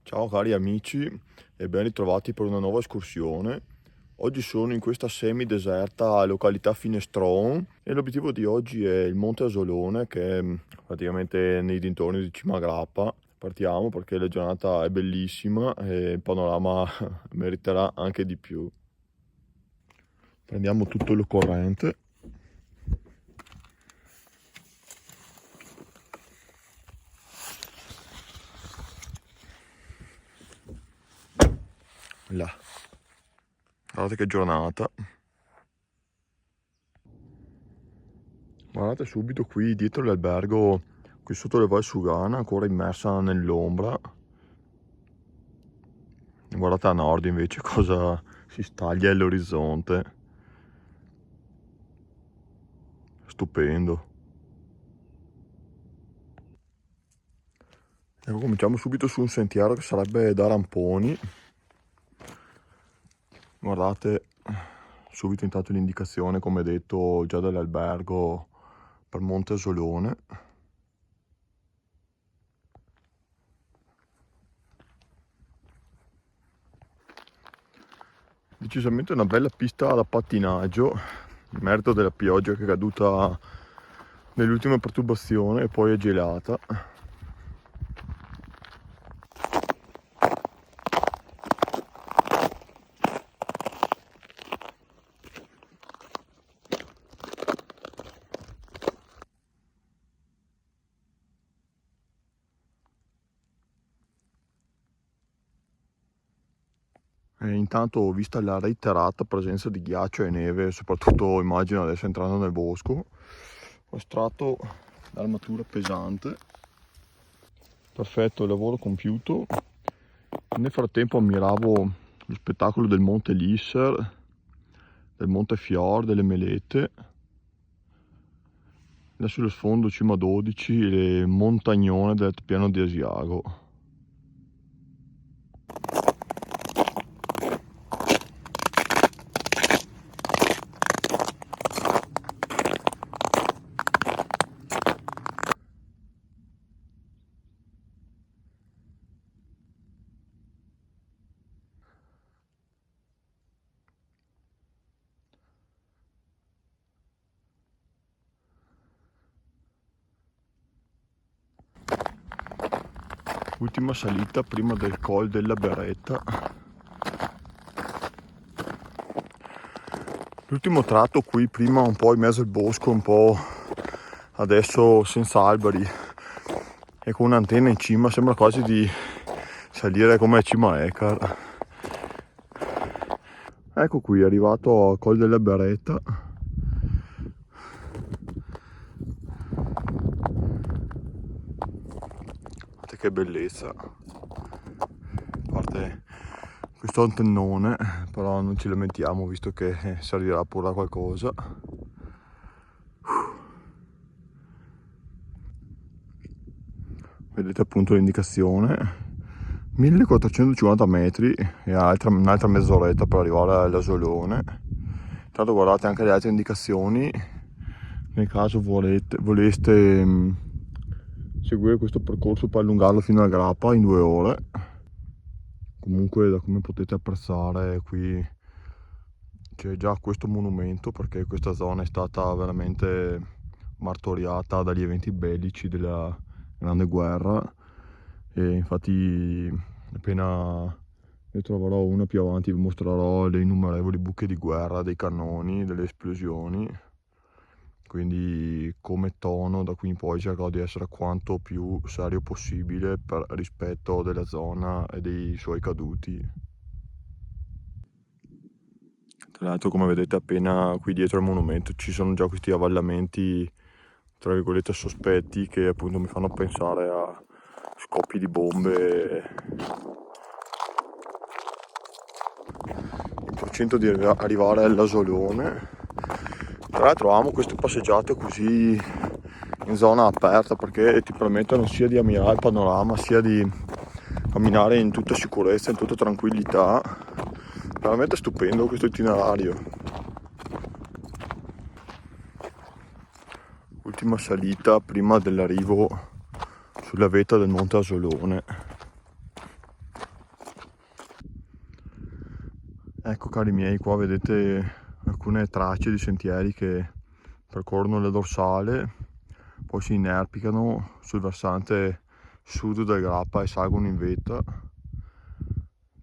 Ciao cari amici e ben ritrovati per una nuova escursione. Oggi sono in questa semi-deserta località Finestron e l'obiettivo di oggi è il Monte Asolone che è praticamente nei dintorni di Cima Grappa. Partiamo perché la giornata è bellissima e il panorama meriterà anche di più. Prendiamo tutto l'occorrente. Là. Guardate che giornata. Guardate subito qui dietro l'albergo, qui sotto le Val Sugana, ancora immersa nell'ombra. Guardate a nord invece cosa si staglia all'orizzonte. Stupendo. Ecco, cominciamo subito su un sentiero che sarebbe da ramponi. Guardate subito intanto l'indicazione, come detto, già dall'albergo per Monte Asolone. Decisamente una bella pista da pattinaggio, merito della pioggia che è caduta nell'ultima perturbazione e poi è gelata. E intanto, vista la reiterata presenza di ghiaccio e neve, soprattutto immagino adesso entrando nel bosco, ho estratto l'armatura pesante. Perfetto, il lavoro compiuto. Nel frattempo ammiravo lo spettacolo del Monte Lisser, del Monte Fior, delle Melette. Là sullo sfondo Cima 12, le montagnone dell'altopiano di Asiago. Ultima salita prima del Col della Beretta. L'ultimo tratto qui, prima un po' in mezzo al bosco, un po' adesso senza alberi e con un'antenna in cima, sembra quasi di salire come a Cima Ekar. Ecco qui, arrivato al Col della Beretta. Guardate che bellezza. A parte questo antennone, però non ci lamentiamo visto che servirà pure a qualcosa. Vedete appunto l'indicazione, 1450 metri e un'altra mezz'oretta per arrivare all'Asolone. Intanto guardate anche le altre indicazioni nel caso voleste seguire questo percorso per allungarlo fino a Grappa in 2 ore. Comunque, da come potete apprezzare, qui c'è già questo monumento perché questa zona è stata veramente martoriata dagli eventi bellici della Grande Guerra e infatti appena ne troverò una più avanti vi mostrerò le innumerevoli buche di guerra, dei cannoni, delle esplosioni. Quindi come tono da qui in poi cercherò di essere quanto più serio possibile per rispetto della zona e dei suoi caduti. Tra l'altro, come vedete appena qui dietro al monumento ci sono già questi avvallamenti tra virgolette sospetti che appunto mi fanno pensare a scoppi di bombe. Il porcento di arrivare all'Asolone. Tra l'altro amo queste passeggiate così in zona aperta perché ti permettono sia di ammirare il panorama sia di camminare in tutta sicurezza, in tutta tranquillità. Veramente stupendo questo itinerario. Ultima salita prima dell'arrivo sulla vetta del Monte Asolone. cari miei, qua vedete alcune tracce di sentieri che percorrono la dorsale, poi si inerpicano sul versante sud del Grappa e salgono in vetta.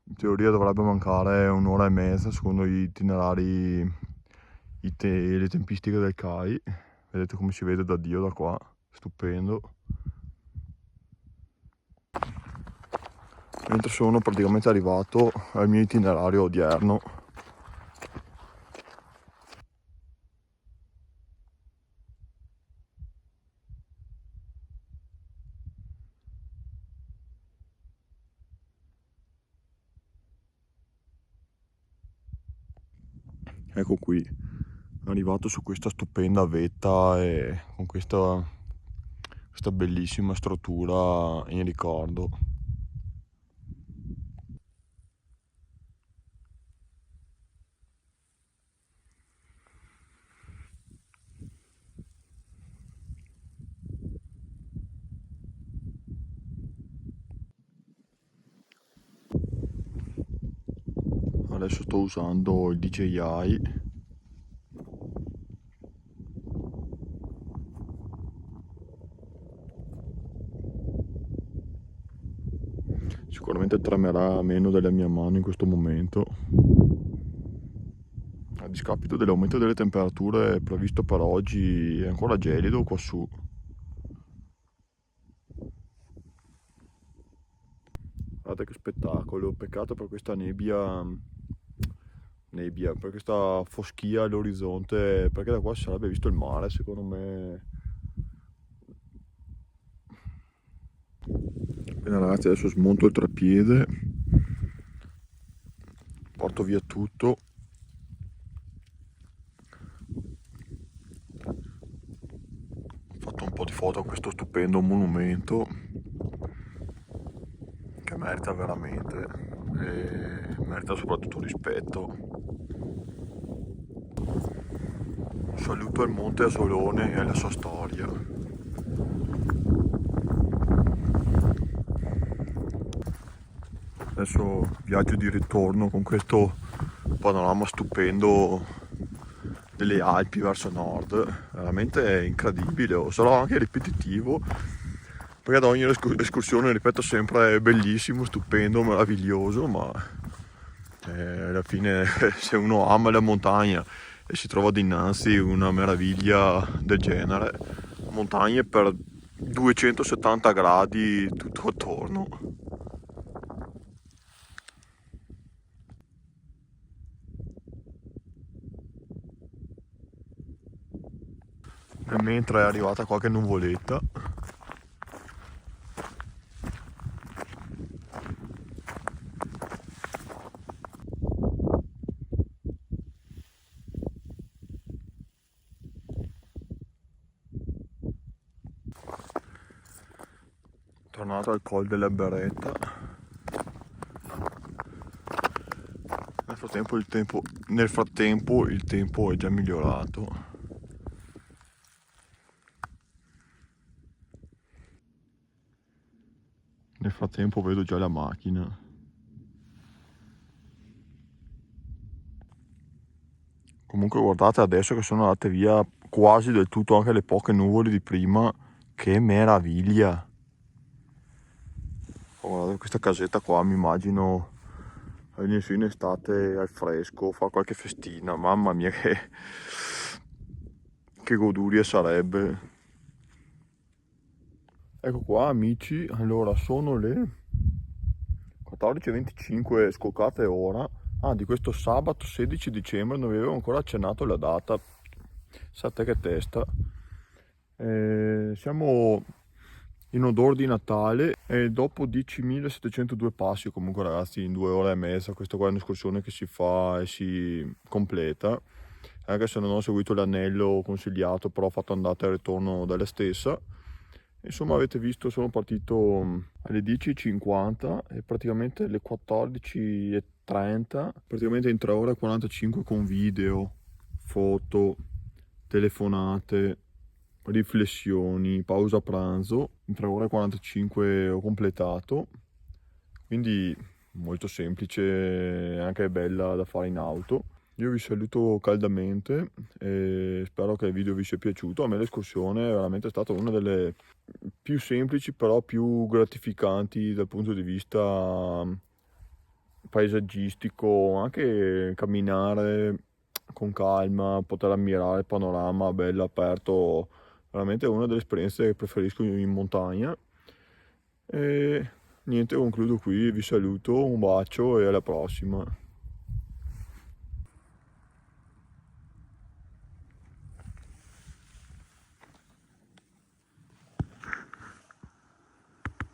In teoria dovrebbe mancare un'ora e mezza secondo gli itinerari, le tempistiche del CAI. Vedete come si vede da Dio da qua, stupendo. Mentre sono praticamente arrivato al mio itinerario odierno. Ecco qui, arrivato su questa stupenda vetta e con questa bellissima struttura in ricordo. Adesso sto usando il DJI. Sicuramente tremerà meno della mia mano in questo momento. A discapito dell'aumento delle temperature previsto per oggi, è ancora gelido qua su. Guardate che spettacolo, peccato per questa nebbia, per questa foschia all'orizzonte, perché da qua si sarebbe visto il mare, secondo me. Bene ragazzi, adesso smonto il treppiede, porto via tutto. Ho fatto un po' di foto a questo stupendo monumento che merita veramente e merita soprattutto rispetto. Saluto al Monte Asolone e alla sua storia. Adesso viaggio di ritorno con questo panorama stupendo delle Alpi verso nord, veramente incredibile, o sarò anche ripetitivo, perché ad ogni escursione ripeto sempre è bellissimo, stupendo, meraviglioso, ma alla fine se uno ama la montagna e si trova dinanzi una meraviglia del genere, montagne per 270 gradi tutto attorno. E mentre è arrivata qualche nuvoletta. Tornato al Col della Beretta. Nel frattempo il tempo è già migliorato. Nel frattempo vedo già la macchina. Comunque guardate adesso che sono andate via quasi del tutto anche le poche nuvole di prima. Che meraviglia! Oh, guardate questa casetta qua, mi immagino a venire su in estate al fresco, fare qualche festina. Mamma mia che goduria sarebbe. Ecco qua amici, allora sono le 14:25 scoccate ora, di questo sabato 16 dicembre, non vi avevo ancora accennato la data, sa te che testa. Siamo in odore di Natale e dopo 10.702 passi, comunque ragazzi in 2 ore e mezza, questa qua è un'escursione che si fa e si completa, anche se non ho seguito l'anello consigliato, però ho fatto andata e ritorno dalla stessa. Insomma avete visto, sono partito alle 10:50 e praticamente alle 14:30, praticamente in 3 ore e 45 con video, foto, telefonate, riflessioni, pausa pranzo, in 3 ore e 45 ho completato, quindi molto semplice e anche bella da fare in auto. Io vi saluto caldamente e spero che il video vi sia piaciuto. A me l'escursione è veramente stata una delle più semplici, però più gratificanti dal punto di vista paesaggistico, anche camminare con calma, poter ammirare il panorama bello aperto, veramente è una delle esperienze che preferisco in montagna. E niente, concludo qui, vi saluto, un bacio e alla prossima.